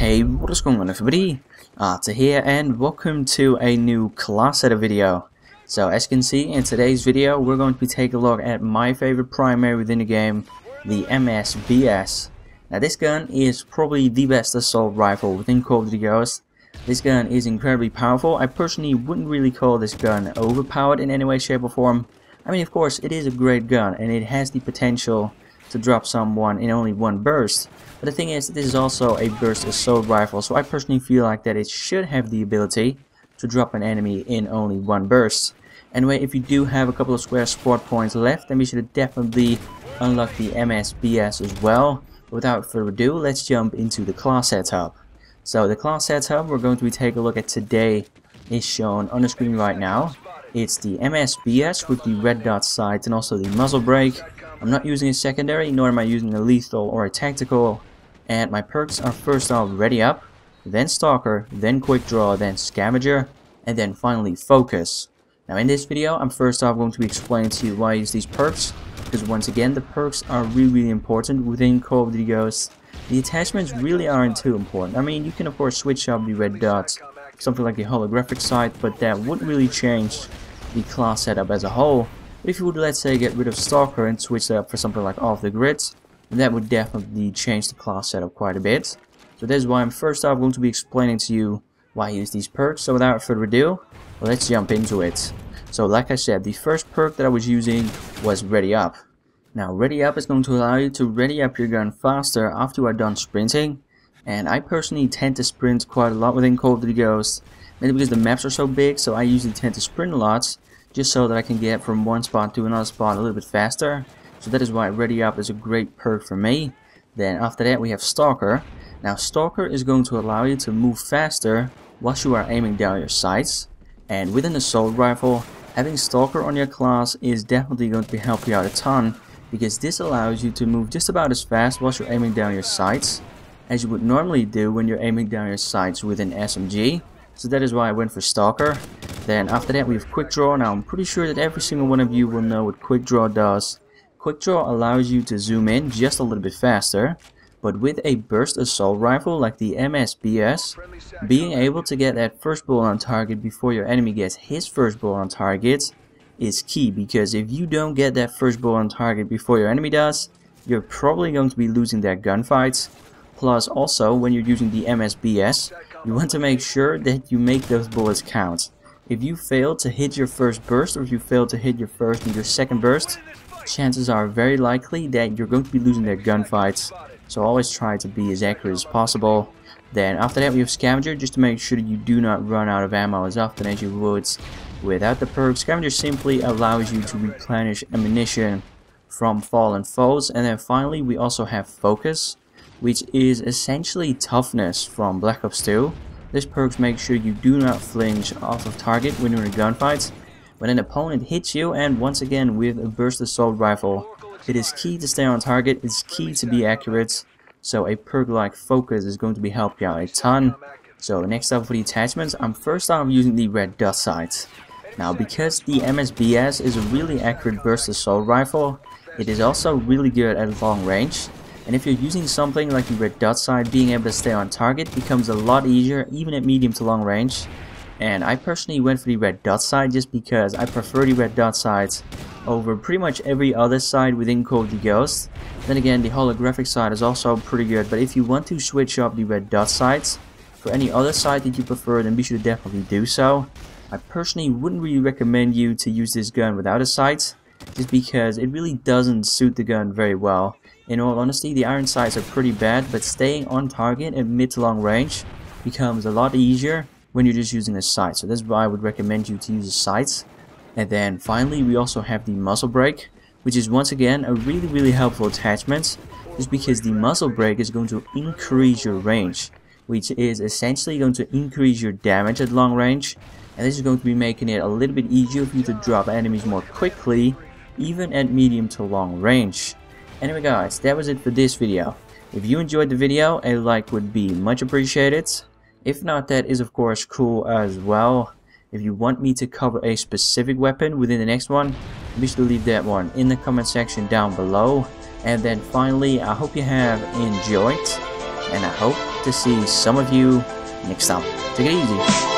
Hey, what is going on everybody? Arthur here and welcome to a new class setup video. So as you can see in today's video we're going to be taking a look at my favorite primary within the game, the MSBS. Now this gun is probably the best assault rifle within CoD. This gun is incredibly powerful. I personally wouldn't really call this gun overpowered in any way, shape or form. I mean, of course it is a great gun and it has the potential to drop someone in only one burst. But the thing is, this is also a burst assault rifle, so I personally feel like that it should have the ability to drop an enemy in only one burst. Anyway, if you do have a couple of square squad points left, then we should definitely unlock the MSBS as well. Without further ado, let's jump into the class setup. So the class setup we're going to be taking a look at today is shown on the screen right now. It's the MSBS with the red dot sights and also the muzzle brake. I'm not using a secondary, nor am I using a lethal or a tactical. And my perks are first off Ready Up, then Stalker, then Quick Draw, then Scavenger, and then finally Focus. Now in this video, I'm first off going to be explaining to you why I use these perks, because once again, the perks are really important within CoD. The attachments really aren't too important. I mean, you can of course switch up the red dots, something like the holographic sight, but that wouldn't really change the class setup as a whole. But if you would, let's say, get rid of Stalker and switch it up for something like Off the Grid, that would definitely change the class setup quite a bit. So that's why I'm first off going to be explaining to you why I use these perks. So without further ado, let's jump into it. So like I said, the first perk that I was using was Ready Up. Now Ready Up is going to allow you to ready up your gun faster after you are done sprinting. And I personally tend to sprint quite a lot within CoD, mainly because the maps are so big, so I usually tend to sprint a lot, just so that I can get from one spot to another spot a little bit faster. So that is why Ready Up is a great perk for me. Then after that we have Stalker. Now Stalker is going to allow you to move faster whilst you are aiming down your sights. And with an assault rifle, having Stalker on your class is definitely going to help you out a ton, because this allows you to move just about as fast whilst you're aiming down your sights as you would normally do when you're aiming down your sights with an SMG. So that is why I went for Stalker. Then after that we have Quick Draw. Now I'm pretty sure that every single one of you will know what Quick Draw does. Quick Draw allows you to zoom in just a little bit faster, but with a burst assault rifle like the MSBS, being able to get that first bullet on target before your enemy gets his first bullet on target is key, because if you don't get that first bullet on target before your enemy does, you're probably going to be losing that gunfight. Plus also, when you're using the MSBS, you want to make sure that you make those bullets count. If you fail to hit your first burst, or if you fail to hit your first and your second burst, chances are very likely that you're going to be losing their gunfights. So always try to be as accurate as possible. Then after that we have Scavenger, just to make sure that you do not run out of ammo as often as you would without the perk. Scavenger simply allows you to replenish ammunition from fallen foes. And then finally we also have Focus, which is essentially toughness from Black Ops 2. This perk makes sure you do not flinch off of target when you're in a gunfight. When an opponent hits you, and once again with a burst assault rifle, it is key to stay on target, it's key to be accurate. So a perk like Focus is going to be help you out a ton. So next up for the attachments, I'm first off using the red dot sights. Now because the MSBS is a really accurate burst assault rifle, it is also really good at long range. And if you're using something like the red dot sight, being able to stay on target becomes a lot easier even at medium to long range. And I personally went for the red dot sight just because I prefer the red dot sights over pretty much every other sight within CoD. Then again, the holographic sight is also pretty good, but if you want to switch up the red dot sights for any other sight that you prefer, then be sure to definitely do so. I personally wouldn't really recommend you to use this gun without a sight, just because it really doesn't suit the gun very well. In all honesty, the iron sights are pretty bad, but staying on target at mid to long range becomes a lot easier when you're just using a sight. So that's why I would recommend you to use the sights. And then finally we also have the muzzle brake, which is once again a really helpful attachment, just because the muzzle brake is going to increase your range, which is essentially going to increase your damage at long range. And this is going to be making it a little bit easier for you to drop enemies more quickly, even at medium to long range. Anyway guys, that was it for this video. If you enjoyed the video, a like would be much appreciated. If not, that is of course cool as well. If you want me to cover a specific weapon within the next one, be sure to leave that one in the comment section down below. And then finally, I hope you have enjoyed, and I hope to see some of you next time. Take it easy.